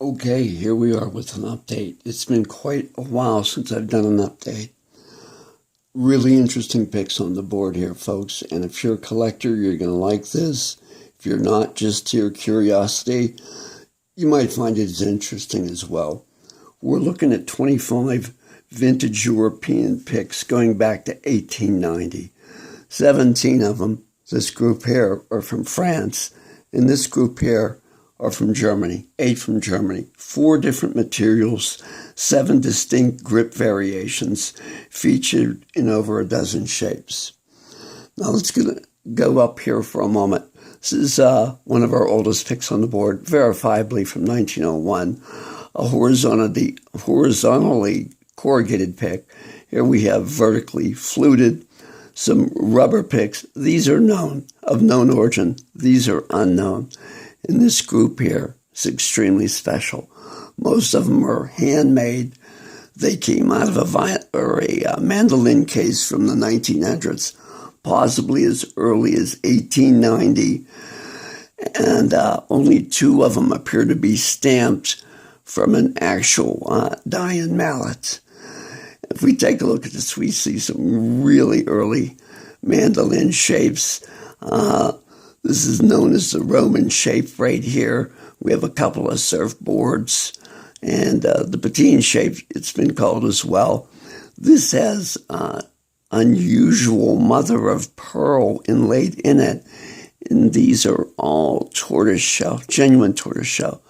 Okay, here we are with an update. It's been quite a while since I've done an update. Really interesting picks on the board here, folks. And if you're a collector, you're going to like this. If you're not, just to your curiosity, you might find it as interesting as well. We're looking at 25 vintage European picks going back to 1890. 17 of them, this group here, are from France. And this group here are from Germany, 8 from Germany, 4 different materials, 7 distinct grip variations featured in over a dozen shapes. Now let's go up here for a moment. This is one of our oldest picks on the board, verifiably from 1901, a horizontally corrugated pick. Here we have vertically fluted, some rubber picks. These are of known origin. These are unknown. And this group here is extremely special. Most of them are handmade. They came out of a mandolin case from the 1900s, possibly as early as 1890. And only 2 of them appear to be stamped from an actual die-in mallet. If we take a look at this, we see some really early mandolin shapes. This is known as the Roman shape right here. We have a couple of surfboards, and the patin shape, it's been called as well. This has unusual mother of pearl inlaid in it, and these are all tortoiseshell, genuine tortoiseshell.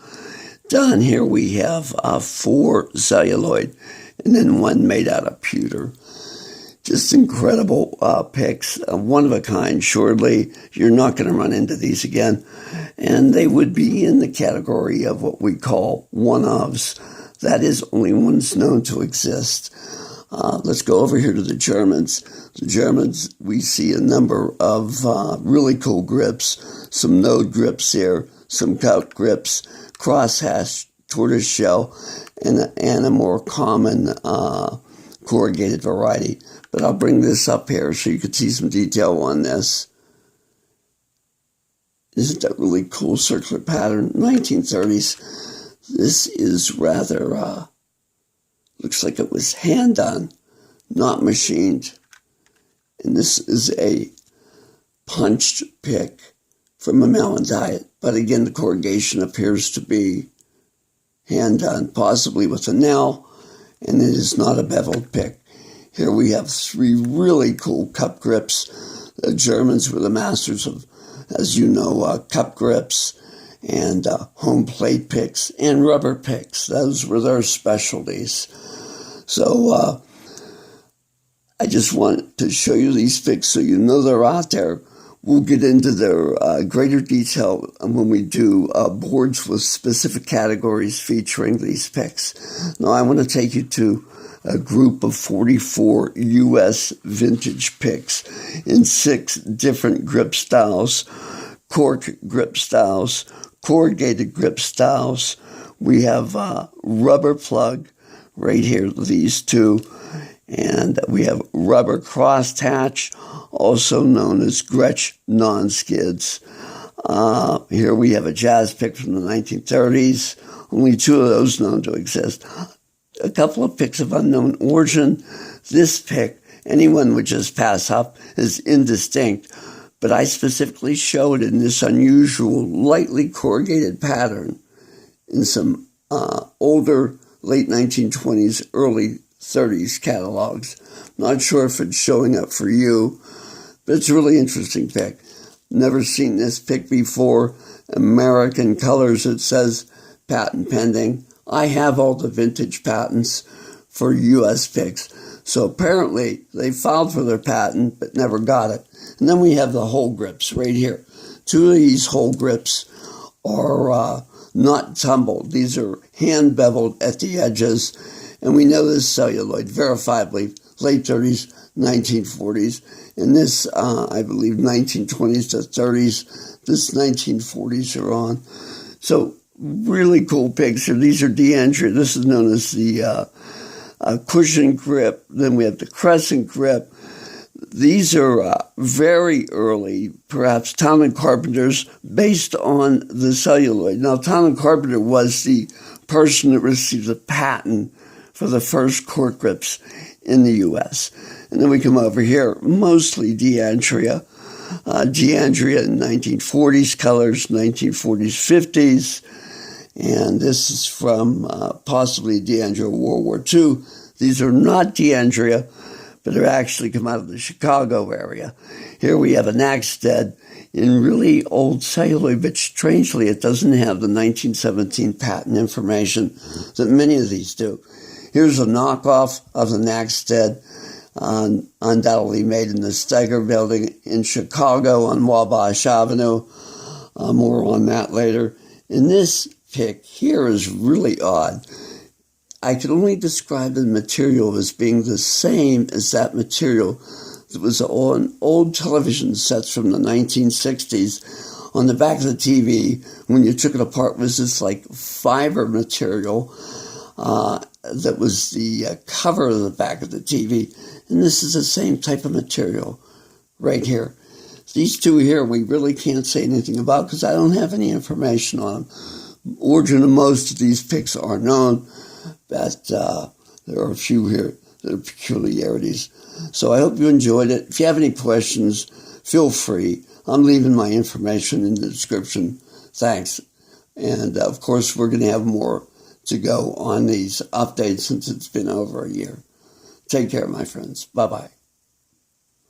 Down here we have 4 celluloid, and then 1 made out of pewter. Just incredible picks, one of a kind, surely. You're not going to run into these again. And they would be in the category of what we call one-ofs. That is, only ones known to exist. Let's go over here to the Germans. The Germans, we see a number of really cool grips, some node grips here, some cut grips, crosshatch, tortoiseshell, and a more common corrugated variety. But I'll bring this up here so you can see some detail on this. Isn't that really cool circular pattern? 1930s. This is rather, looks like it was hand done, not machined. And this is a punched pick from a melon diet. But again, the corrugation appears to be hand done, possibly with a nail, and it is not a beveled pick. Here we have 3 really cool cup grips. The Germans were the masters of, as you know, cup grips and home plate picks and rubber picks. Those were their specialties. So I just want to show you these picks so you know they're out there. We'll get into their greater detail when we do boards with specific categories featuring these picks. Now I want to take you to a group of 44 U.S. vintage picks in 6 different grip styles, cork grip styles, corrugated grip styles. We have rubber plug right here, these 2, and we have rubber crosshatch, also known as Gretsch non-skids. Here we have a jazz pick from the 1930s, only 2 of those known to exist. A couple of picks of unknown origin. This pick, anyone would just pass up as indistinct, but I specifically showed in this unusual, lightly corrugated pattern in some older, late 1920s, early 30s catalogs. Not sure if it's showing up for you, but it's a really interesting pick. Never seen this pick before. American colors, it says patent pending. I have all the vintage patents for U.S. picks. So apparently they filed for their patent but never got it. And then we have the hole grips right here. 2 of these hole grips are not tumbled. These are hand beveled at the edges. And we know this celluloid, verifiably, late 30s, 1940s. And this, I believe, 1920s to 30s. This 1940s are on. So really cool picks here. These are de-entry. This is known as the cushion grip. Then we have the crescent grip. These are very early, perhaps Town and Carpenter's, based on the celluloid. Now, Town and Carpenter was the person that received a patent for the first cork grips in the U.S. And then we come over here, mostly D'Andrea. D'Andrea in 1940s colors, 1940s, 50s. And this is from possibly D'Andrea World War II. These are not D'Andrea, but they're actually come out of the Chicago area. Here we have an Axted in really old celluloid, but strangely it doesn't have the 1917 patent information that many of these do. Here's a knockoff of an Axted, undoubtedly made in the Steger building in Chicago on Wabash Avenue. More on that later. And this pic here is really odd. I can only describe the material as being the same as that material that was on old television sets from the 1960s. On the back of the TV, when you took it apart, was this like fiber material that was the cover of the back of the TV. And this is the same type of material right here. These two here we really can't say anything about because I don't have any information on them. Origin of most of these pics are known, but there are a few here that are peculiarities. So I hope you enjoyed it. If you have any questions, feel free. I'm leaving my information in the description. Thanks. And of course, we're going to have more to go on these updates since it's been over a year. Take care, my friends. Bye-bye.